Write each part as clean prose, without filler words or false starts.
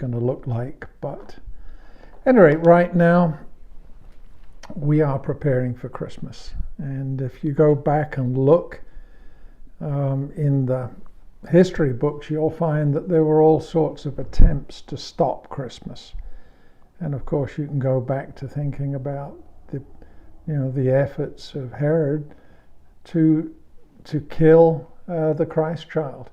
going to look like. But at any rate, right now, we are preparing for Christmas. And if you go back and look in the history books, you'll find that there were all sorts of attempts to stop Christmas. And of course, you can go back to thinking about the efforts of Herod to kill the Christ child.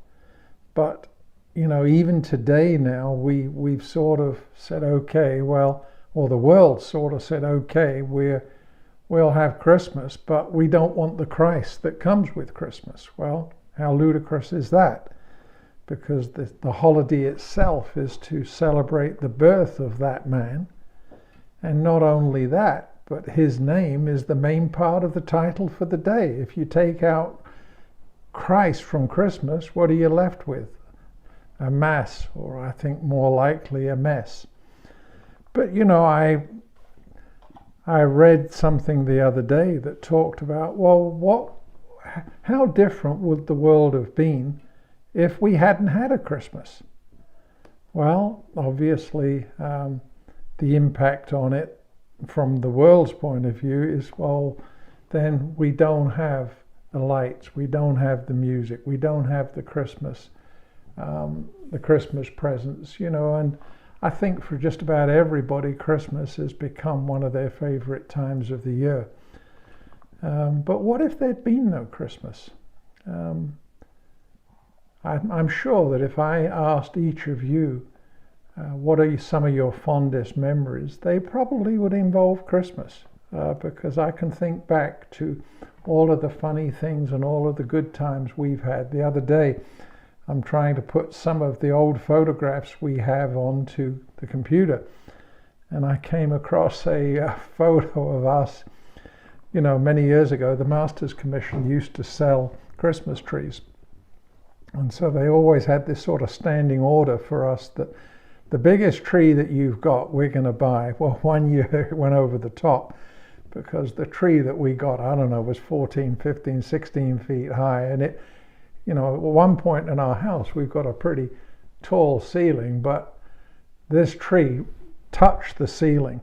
But even today now, we've sort of said, okay, well, or the world sort of said, okay, we'll have Christmas, but we don't want the Christ that comes with Christmas. Well, how ludicrous is that? Because the holiday itself is to celebrate the birth of that man. And not only that, but his name is the main part of the title for the day. If you take out Christ from Christmas, what are you left with? A mass, or I think more likely a mess. But I read something the other day that talked about, how different would the world have been if we hadn't had a Christmas? Well, obviously, the impact on it from the world's point of view is, then we don't have the lights, we don't have the music, we don't have the Christmas presents, and I think for just about everybody, Christmas has become one of their favorite times of the year. But what if there'd been no Christmas? I'm sure that if I asked each of you, what are some of your fondest memories, they probably would involve Christmas, because I can think back to all of the funny things and all of the good times we've had. The other day, I'm trying to put some of the old photographs we have onto the computer, and I came across a photo of us. Many years ago, the Masters Commission used to sell Christmas trees, and so they always had this sort of standing order for us that the biggest tree that you've got, we're going to buy. Well, one year it went over the top, because the tree that we got, I don't know, was 14, 15, 16 feet high. And it, at one point in our house, we've got a pretty tall ceiling, but this tree touched the ceiling.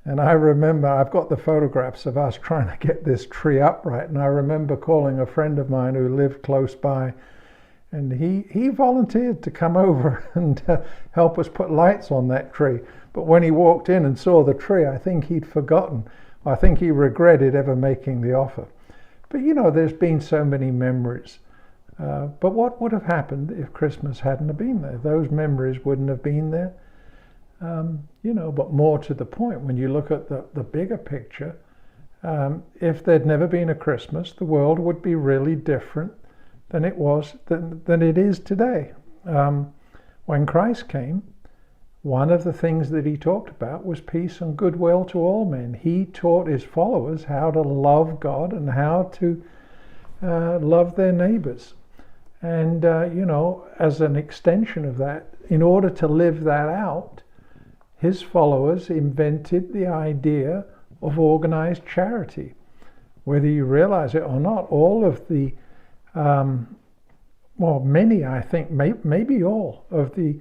And I remember, I've got the photographs of us trying to get this tree upright. And I remember calling a friend of mine who lived close by, and he volunteered to come over and help us put lights on that tree. But when he walked in and saw the tree, I think he'd forgotten. I think he regretted ever making the offer. But there's been so many memories. But what would have happened if Christmas hadn't have been there? Those memories wouldn't have been there. But more to the point, when you look at the bigger picture, if there'd never been a Christmas, the world would be really different than it is today. When Christ came, one of the things that he talked about was peace and goodwill to all men. He taught his followers how to love God and how to love their neighbors. And, as an extension of that, in order to live that out, his followers invented the idea of organized charity. Whether you realize it or not, all of the many, I think, maybe all of the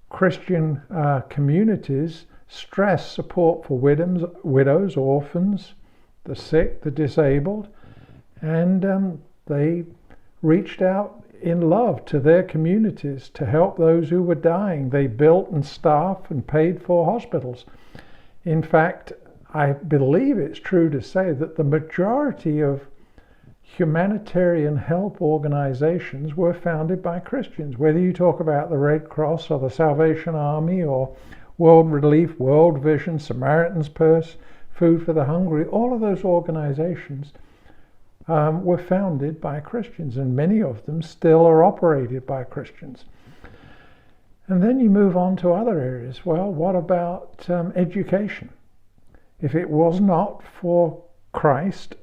Christian communities stress support for widows, orphans, the sick, the disabled, and they reached out in love to their communities to help those who were dying. They built and staffed and paid for hospitals. In fact, I believe it's true to say that the majority of humanitarian help organizations were founded by Christians. Whether you talk about the Red Cross or the Salvation Army or World Relief, World Vision, Samaritan's Purse, Food for the Hungry, all of those organizations were founded by Christians, and many of them still are operated by Christians. And then you move on to other areas. Well, what about education? If it was not for Christ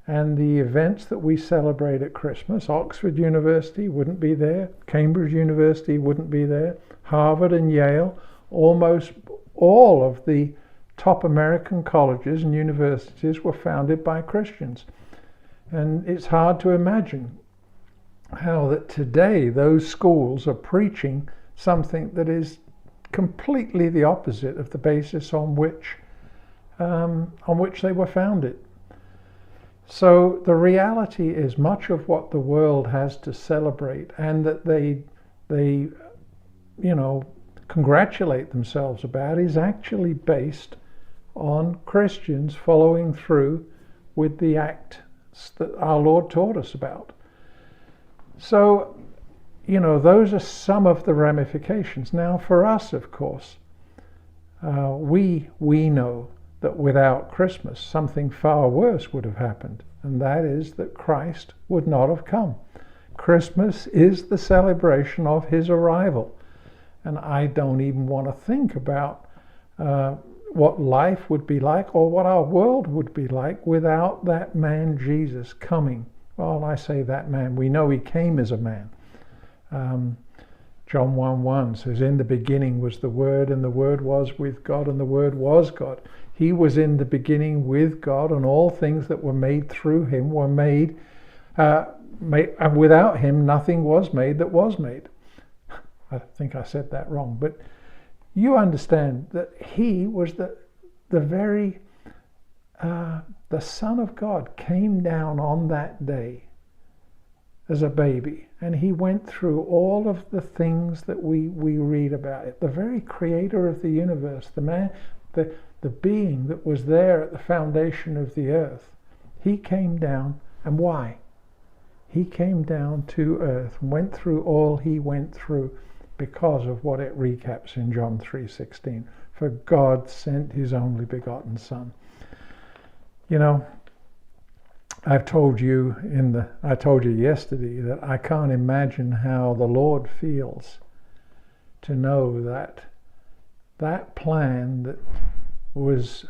and the events that we celebrate at Christmas, Oxford University wouldn't be there, Cambridge University wouldn't be there, Harvard and Yale, almost all of the top American colleges and universities were founded by Christians. And it's hard to imagine how that today those schools are preaching something that is completely the opposite of the basis on which they were founded. So the reality is much of what the world has to celebrate and that they congratulate themselves about is actually based on Christians following through with the acts that our Lord taught us about. So, those are some of the ramifications. Now, for us, of course, we know that without Christmas, something far worse would have happened, and that is that Christ would not have come. Christmas is the celebration of his arrival, and I don't even want to think about what life would be like or what our world would be like without that man Jesus coming. Well, I say that man, we know he came as a man. John 1:1 says, in the beginning was the Word, and the Word was with God, and the Word was God. He was in the beginning with God, and all things that were made through him were made, and without him nothing was made that was made. I think I said that wrong, but you understand that he was the Son of God came down on that day as a baby, and he went through all of the things that we read about it. The very creator of the universe, the man, the being that was there at the foundation of the earth, he came down. And why? He came down to earth and went through all he went through because of what it recaps in John 3:16. For God sent his only begotten Son. I told you yesterday that I can't imagine how the Lord feels to know that plan that was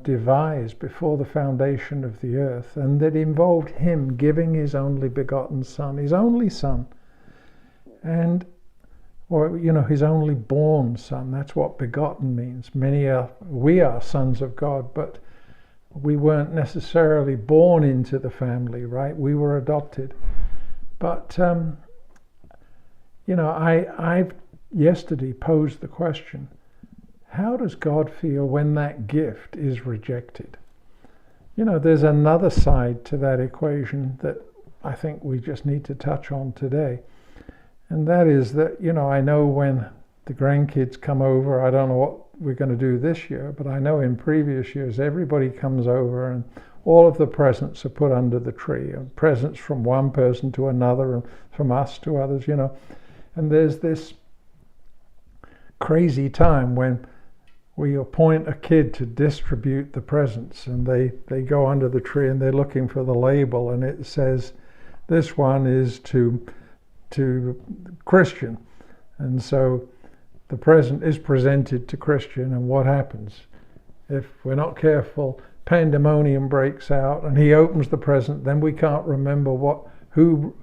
devised before the foundation of the earth, and that involved him giving his only begotten Son, his only Son, his only born Son. That's what begotten means. We are sons of God, but we weren't necessarily born into the family, right? We were adopted. But I've yesterday posed the question: how does God feel when that gift is rejected? There's another side to that equation that I think we just need to touch on today. And that is that, I know when the grandkids come over, I don't know what we're going to do this year, but I know in previous years, everybody comes over and all of the presents are put under the tree, and presents from one person to another and from us to others, And there's this crazy time when we appoint a kid to distribute the presents, and they go under the tree and they're looking for the label, and it says, this one is to Christian. And so the present is presented to Christian, and what happens? If we're not careful, pandemonium breaks out, and he opens the present, then we can't remember who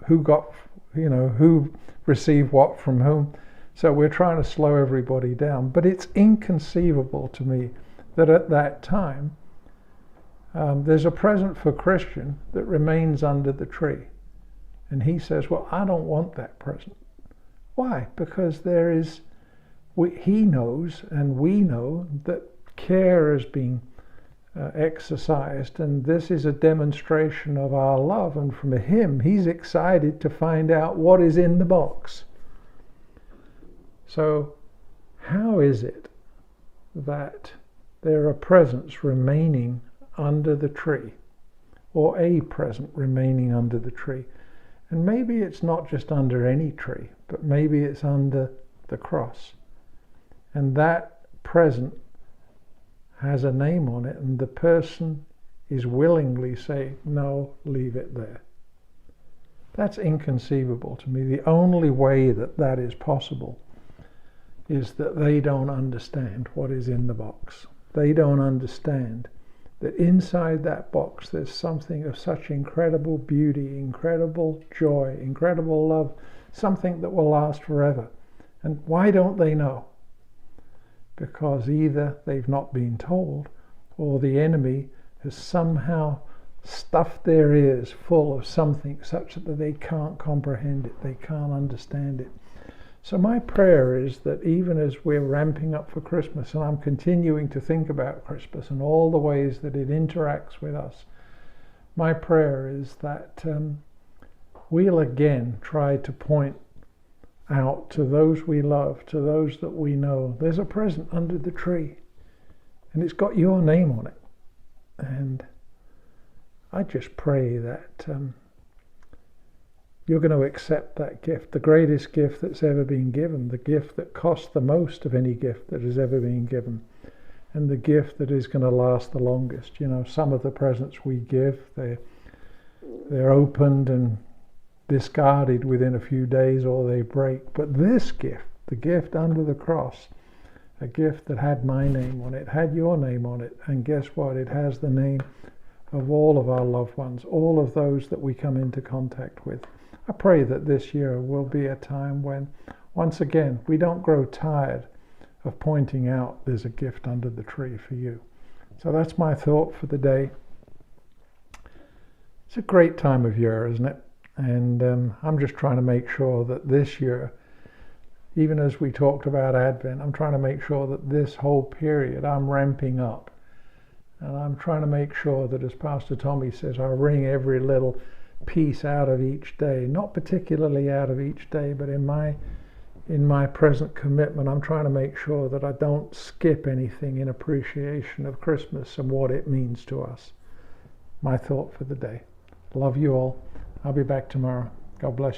received what from whom. So we're trying to slow everybody down. But it's inconceivable to me that at that time there's a present for Christian that remains under the tree. And he says, well, I don't want that present. Why? Because he knows, and we know, that care is being exercised, and this is a demonstration of our love. And from him, he's excited to find out what is in the box. So how is it that there are presents remaining under the tree, or a present remaining under the tree? And maybe it's not just under any tree, but maybe it's under the cross. And that present has a name on it, and the person is willingly saying, no, leave it there. That's inconceivable to me. The only way that is possible is that they don't understand what is in the box. They don't understand that inside that box there's something of such incredible beauty, incredible joy, incredible love, something that will last forever. And why don't they know? Because either they've not been told, or the enemy has somehow stuffed their ears full of something such that they can't comprehend it, they can't understand it. So my prayer is that even as we're ramping up for Christmas, and I'm continuing to think about Christmas and all the ways that it interacts with us, my prayer is that we'll again try to point out to those we love, to those that we know, there's a present under the tree, and it's got your name on it. And I just pray that you're going to accept that gift, the greatest gift that's ever been given, the gift that costs the most of any gift that has ever been given, and the gift that is going to last the longest. You know, some of the presents we give, they're opened and discarded within a few days, or they break. But this gift, the gift under the cross, a gift that had my name on it, had your name on it, and guess what? It has the name of all of our loved ones, all of those that we come into contact with. I pray that this year will be a time when, once again, we don't grow tired of pointing out there's a gift under the tree for you. So that's my thought for the day. It's a great time of year, isn't it? And I'm just trying to make sure that this year, even as we talked about Advent, I'm trying to make sure that this whole period I'm ramping up. And I'm trying to make sure that, as Pastor Tommy says, I wring every little piece out of each day, not particularly out of each day, but in my present commitment, I'm trying to make sure that I don't skip anything in appreciation of Christmas and what it means to us. My thought for the day. Love you all. I'll be back tomorrow. God bless you.